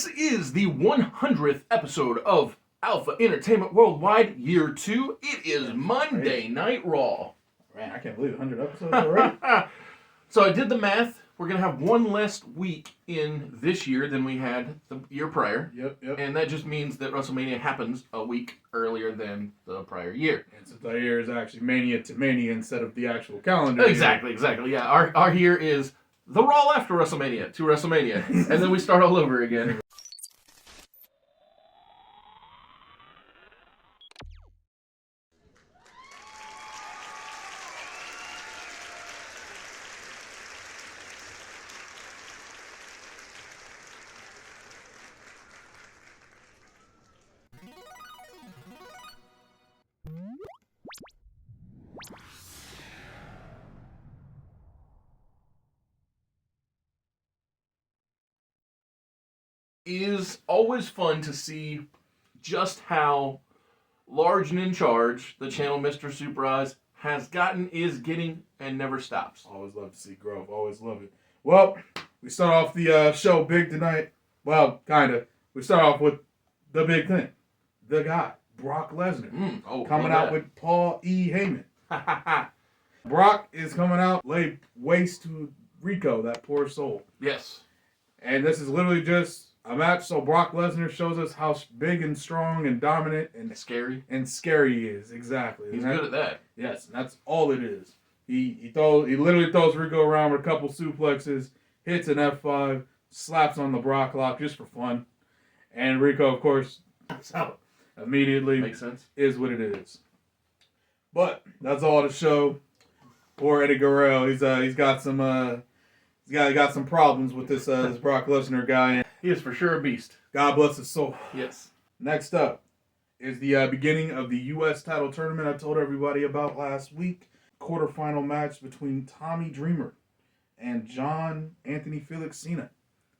This is the 100th episode of Alpha Entertainment Worldwide, Year 2. It is Monday Night Raw. Man, I can't believe 100 episodes already. So I did the math. We're going to have one less week in this year than we had the year prior. Yep. And that just means that WrestleMania happens a week earlier than the prior year. And since our year is actually Mania to Mania instead of the actual calendar. Exactly. Yeah, our year is the Raw after WrestleMania to WrestleMania. And then we start all over again. Is always fun to see just how large and in charge the channel Mr. Super Eyes has gotten, is getting, and never stops. Always love to see growth. Always love it. Well, we start off the show big tonight. Well, kind of. We start off with the big thing. The guy, Brock Lesnar. Coming out with Paul E. Heyman. Brock is coming out, laid waste to Rico, that poor soul. Yes. And this is literally just a match, so Brock Lesnar shows us how big and strong and dominant and scary he is. Exactly. He's good at that. Yes, and that's all it is. He literally throws Rico around with a couple suplexes, hits an F5, slaps on the Brock lock just for fun, and Rico, of course, immediately makes sense. Is what it is. But that's all the show. Poor Eddie Guerrero. He's got some problems with this Brock Lesnar guy. He is for sure a beast. God bless his soul. Yes. Next up is the beginning of the U.S. title tournament I told everybody about last week. Quarterfinal match between Tommy Dreamer and John Anthony Felix Cena.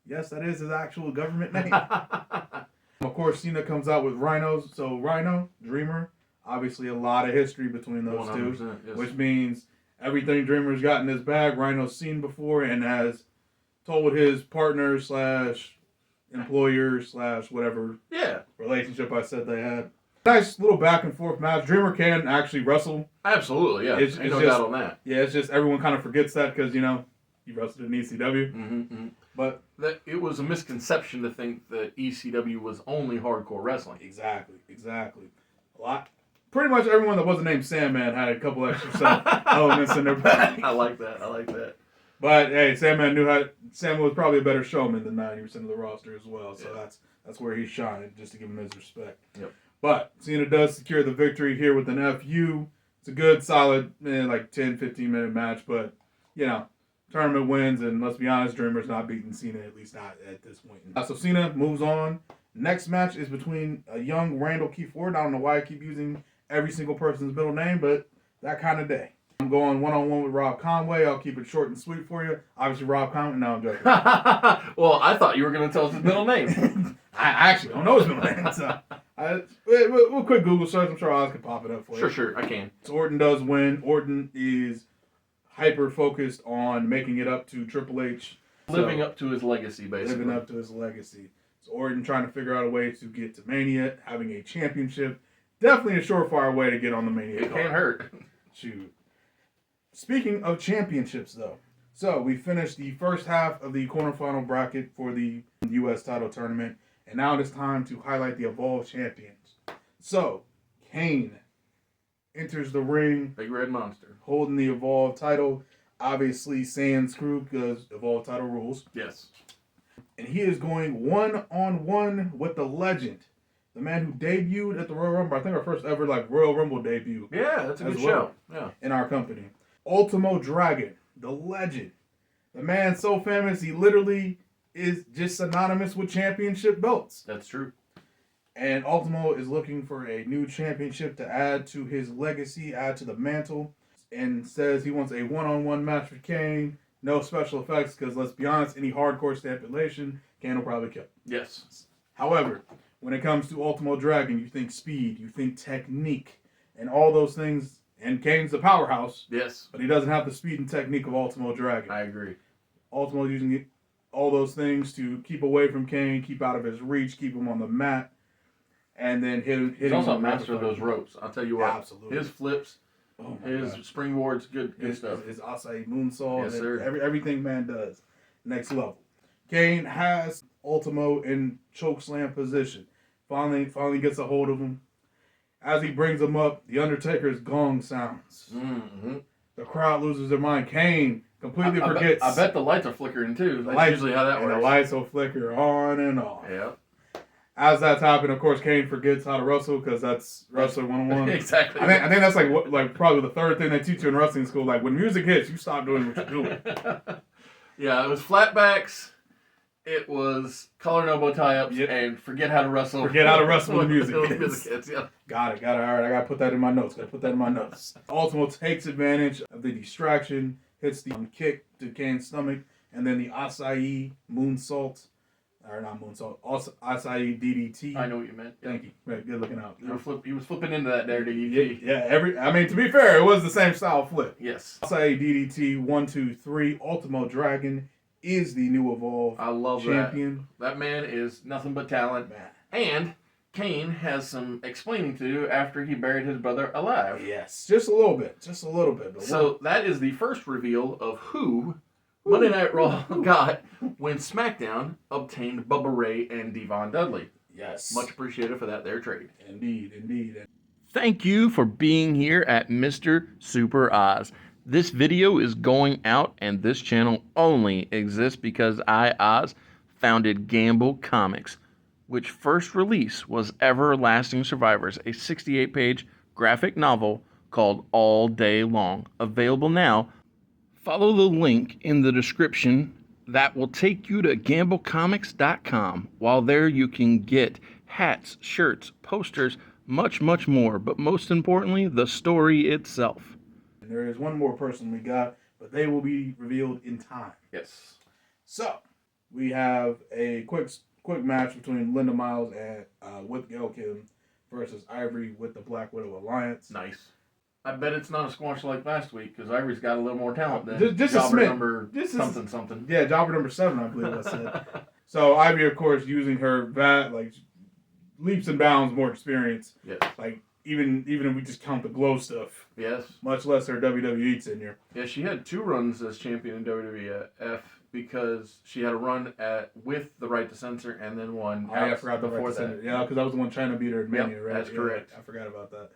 Yes, that is his actual government name. Of course, Cena comes out with Rhino. So Rhino, Dreamer, obviously a lot of history between those two. Yes. Which means everything Dreamer's got in his bag, Rhino's seen before and has told his partner / employer / whatever relationship I said they had. Nice little back and forth match. Dreamer can actually wrestle. Absolutely, yeah. Ain't no doubt on that. Yeah, it's just everyone kind of forgets that because, he wrestled in ECW. Mm-hmm. But it was a misconception to think that ECW was only hardcore wrestling. Exactly. Pretty much everyone that wasn't named Sandman had a couple extra elements in their bag. I like that. But hey, Sandman was probably a better showman than 90% of the roster as well. So that's where he shined, just to give him his respect. Yep. But Cena does secure the victory here with an FU. It's a good, solid, 10, 15-minute match. But, tournament wins. And let's be honest, Dreamer's not beating Cena, at least not at this point. So Cena moves on. Next match is between a young Randall Keith Ford. I don't know why I keep using every single person's middle name, but that kind of day. I'm going one-on-one with Rob Conway. I'll keep it short and sweet for you. Obviously, Rob Conway. No, I'm joking. Well, I thought you were going to tell us his middle name. I actually don't know his middle name. So we'll quick Google search. I'm sure Oz can pop it up for you. Sure, I can. So Orton does win. Orton is hyper-focused on making it up to Triple H. Living up to his legacy, basically. Living up to his legacy. So Orton trying to figure out a way to get to Mania, having a championship. Definitely a surefire way to get on the Mania card. It can't hurt. Shoot. Speaking of championships, though. So, we finished the first half of the quarterfinal bracket for the U.S. title tournament. And now it is time to highlight the Evolve champions. So, Kane enters the ring. Big Red Monster. Holding the Evolve title. Obviously, sans crew because Evolve title rules. Yes. And he is going one-on-one with the legend. The man who debuted at the Royal Rumble. I think our first ever Royal Rumble debut. Yeah, that's a good show. Yeah. In our company. Ultimo Dragon. The legend. The man so famous, he literally is just synonymous with championship belts. That's true. And Ultimo is looking for a new championship to add to his legacy, add to the mantle. And says he wants a one-on-one match with Kane. No special effects, because let's be honest, any hardcore stipulation, Kane will probably kill. Yes. However, when it comes to Ultimo Dragon, you think speed, you think technique, and all those things. And Kane's the powerhouse. Yes. But he doesn't have the speed and technique of Ultimo Dragon. I agree. Ultimo using all those things to keep away from Kane, keep out of his reach, keep him on the mat, and then hit He's him also a with master of rapid those fire. ropes. I'll tell you what. Absolutely. His flips, Oh my his God. springboards, good stuff. His acai moonsault, Yes, sir. everything man does, next level. Kane has Ultimo in chokeslam position. Finally gets a hold of him. As he brings him up, the Undertaker's gong sounds. Mm-hmm. The crowd loses their mind. Kane completely forgets. I bet the lights are flickering too. That's lights- usually how that and works. the lights will flicker on and off. Yeah. As that's happening, of course, Kane forgets how to wrestle because that's wrestler 101. Exactly. I think that's like probably the third thing they teach you in wrestling school. Like when music hits, you stop doing what you're doing. Yeah, it was flatbacks. It was collar and elbow tie-ups, Yep. and forget how to wrestle. Forget how to wrestle when the music when the hits. music hits, yeah. Got it. All right, I gotta put that in my notes. Ultimo takes advantage of the distraction, hits the kick to Kane's stomach, and then the acai moonsault, or not moonsault, acai DDT. I know what you meant. Yeah. Thank you. Right, good looking out. He was flipping into that there, DDT. Yeah. I mean, to be fair, it was the same style flip. Yes. Acai DDT 1, 2, 3. Ultimo Dragon is the new Evolve I love champion. that. That man is nothing but talent. Man. And Kane has some explaining to do after he buried his brother alive. Yes, just a little bit. But So that is the first reveal of who Monday Night Raw got when SmackDown obtained Bubba Ray and Devon Dudley. yes, Much appreciated for that, their trade. indeed. Thank you for being here at Mr. Super Oz. This video is going out, and this channel only exists because I, Oz, founded Gamble Comics, which first release was Everlasting Survivors, a 68-page graphic novel called All Day Long. Available now. Follow the link in the description that will take you to gamblecomics.com. While there, you can get hats, shirts, posters, much more, but most importantly, the story itself. And there is one more person we got, but they will be revealed in time. Yes. So we have a quick match between Linda Miles and with Gail Kim versus Ivory with the Black Widow Alliance. Nice. I bet it's not a squash like last week because Ivory's got a little more talent than Just a jobber smidge. number This is- something. Yeah, jobber number 7, I believe I said. So Ivory, of course, using her leaps and bounds more experience. Yes. Like even if we just count the glow stuff, Yes. much less her WWE tenure. Yeah, she had 2 runs as champion in WWF because she had a run with the right to censor and then one I forgot the before right to that. say it. Yeah, because that was the one China beat her in Yep, Mania, right? that's correct. I forgot about that.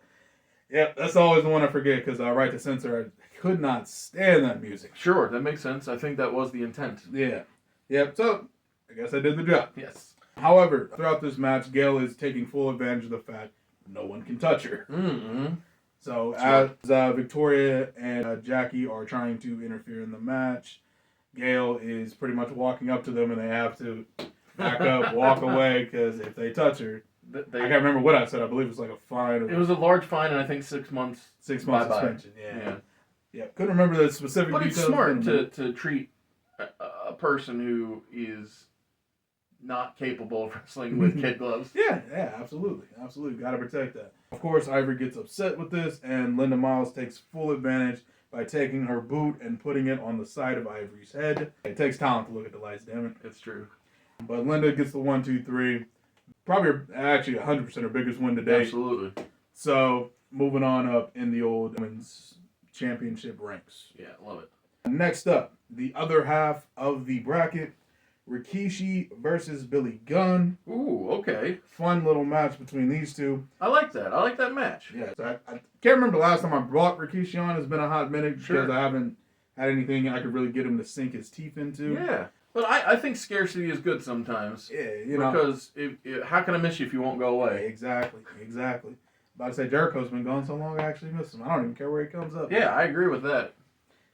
Yep, that's always the one I forget because right to censor, I could not stand that music. Sure, that makes sense. I think that was the intent. Yeah. Yep, so I guess I did the job. Yes. However, throughout this match, Gail is taking full advantage of the fact no one can touch her. Mm-hmm. So That's as Victoria and Jackie are trying to interfere in the match, Gail is pretty much walking up to them and they have to back up, walk away, because if they touch her, I can't remember what I said. I believe it's like a fine of It was a large fine and I think 6 months. 6 months bye-bye. suspension. Yeah. Couldn't remember the specific But it's details. smart to treat a person who is not capable of wrestling with kid gloves. Yeah, absolutely. Got to protect that. Of course, Ivory gets upset with this, and Linda Miles takes full advantage by taking her boot and putting it on the side of Ivory's head. It takes talent to look at the lights, damn it. It's true. But Linda gets the 1, 2, 3. Probably, actually, 100% her biggest win today. Absolutely. So, moving on up in the old women's championship ranks. Yeah, love it. Next up, the other half of the bracket, Rikishi versus Billy Gunn. Ooh, okay. Fun little match between these two. I like that. I like that match. Yeah, so I can't remember the last time I brought Rikishi on. It's been a hot minute Sure. because I haven't had anything I could really get him to sink his teeth into. Yeah. But I think scarcity is good sometimes. Yeah, you know. Because how can I miss you if you won't go away? Exactly. About to say Jericho's been gone so long, I actually miss him. I don't even care where he comes up. Yeah, I agree with that.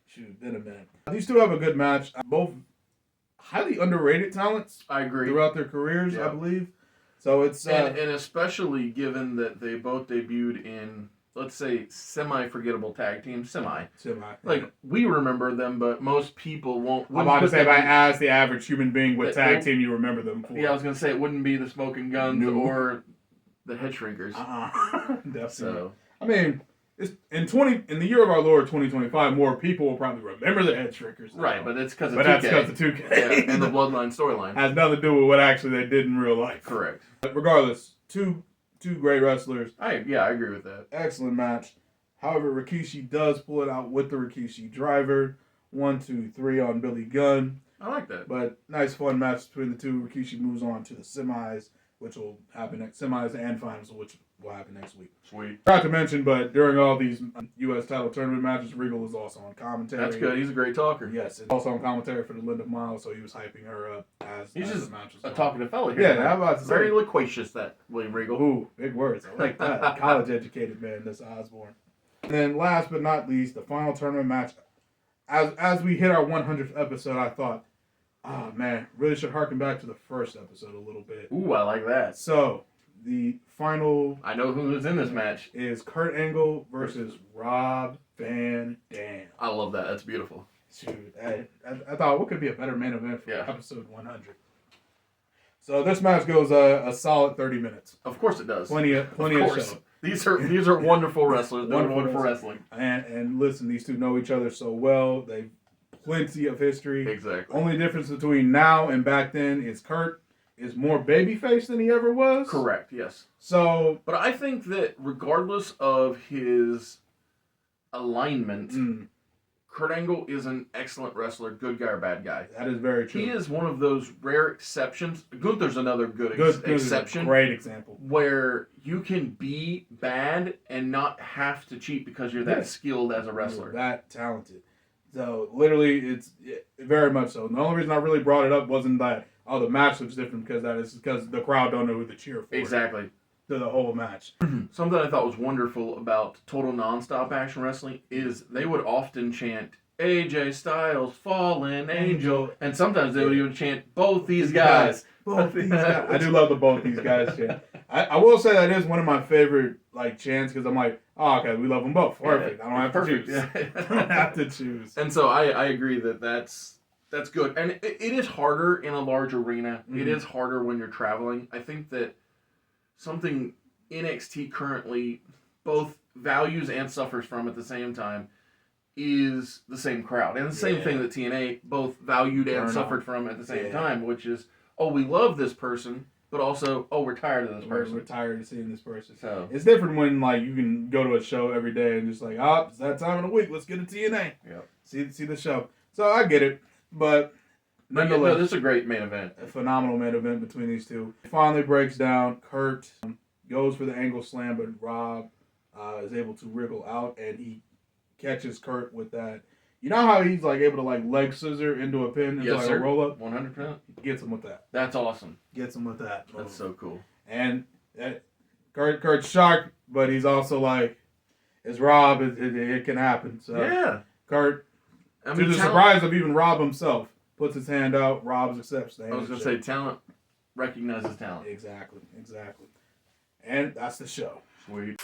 Shoot, been a minute. These two have a good match. Both highly underrated talents I agree. throughout their careers, Yeah. I believe. So it's And especially given that they both debuted in, let's say, semi-forgettable tag teams. Semi. Like, we remember them, but most people won't. I'm about to put say, if them I in- asked the average human being what They- tag they- team you remember them for. Yeah, I was going to say, it wouldn't be the Smoking Guns No. or the Head Shrinkers. Definitely. So, I mean, it's in the year of our Lord 2025, more people will probably remember the Head Shrinkers. Now. Right, but it's because of But 2K. that's because of 2K. Yeah, and the Bloodline storyline. Has nothing to do with what actually they did in real life. Correct. But regardless, two great wrestlers. I agree with that. Excellent match. However, Rikishi does pull it out with the Rikishi driver. 1, 2, 3 on Billy Gunn. I like that. But nice fun match between the two. Rikishi moves on to the semis, which will happen next semis and finals, which will happen next week. Sweet. Not to mention, but during all these U.S. title tournament matches, Regal was also on commentary. That's good. He's a great talker. Yes, and also on commentary for the Linda Miles, so he was hyping her up He's as just the match was a going. talkative fella here. Yeah, I'm about to say. Very loquacious, that William Regal. Ooh, big words. I like that. College educated man, this Osborne. And then last but not least, the final tournament match. As we hit our 100th episode, I thought, oh man, really should harken back to the first episode a little bit. Ooh, I like that. So, the final I know who was in this match. is Kurt Angle versus Rob Van Dam. I love that. That's beautiful. Shoot, I thought, what could be a better main event for Yeah. episode 100? So this match goes a solid 30 minutes. Of course it does. Plenty of show. These are wonderful wrestlers. They're wonderful wrestling. And listen, these two know each other so well. They've plenty of history. Exactly. Only difference between now and back then is Kurt is more babyface than he ever was. Correct. Yes. So, But I think that regardless of his alignment, Kurt Angle is an excellent wrestler, good guy or bad guy. that is very true. He is one of those rare exceptions. Gunther's another good exception. Great example. Where you can be bad and not have to cheat because you're that Yeah. skilled as a wrestler. You're that talented. So literally, it's very much so. The only reason I really brought it up wasn't that the match looks different because the crowd don't know who to cheer for. Exactly. To the whole match. Something I thought was wonderful about total nonstop action wrestling is they would often chant AJ Styles, Fallen Angel, and sometimes they would even chant both these guys. Both these guys. I do love the both these guys chant. I will say that is one of my favorite chants because I'm like, oh, okay, we love them both. Perfect. I don't have to choose. I don't have to choose. And so I agree that's good. And it is harder in a large arena. It is harder when you're traveling. I think that something NXT currently both values and suffers from at the same time is the same crowd. And the same thing that TNA both valued and suffered from at the same time, which is, oh, we love this person, but also, oh, we're tired of this person. We're tired of seeing this person. So it's different when you can go to a show every day and just it's that time of the week. Let's get a TNA. Yep. See the show. So I get it, but nonetheless, this is a great main event. A phenomenal main event between these two. It finally breaks down. Kurt goes for the angle slam, but Rob is able to wriggle out, and he catches Kurt with that. You know how he's able to leg scissor into a pin into Yes, sir. a roll up? 100%. Gets him with that. That's awesome. Gets him with that. That's so cool. And Kurt's shocked, but he's also it's Rob. It can happen. So Yeah. Kurt, to the surprise of even Rob himself, puts his hand out. Rob accepts the hand. I was going to say, talent recognizes talent. Exactly. And that's the show. Sweet.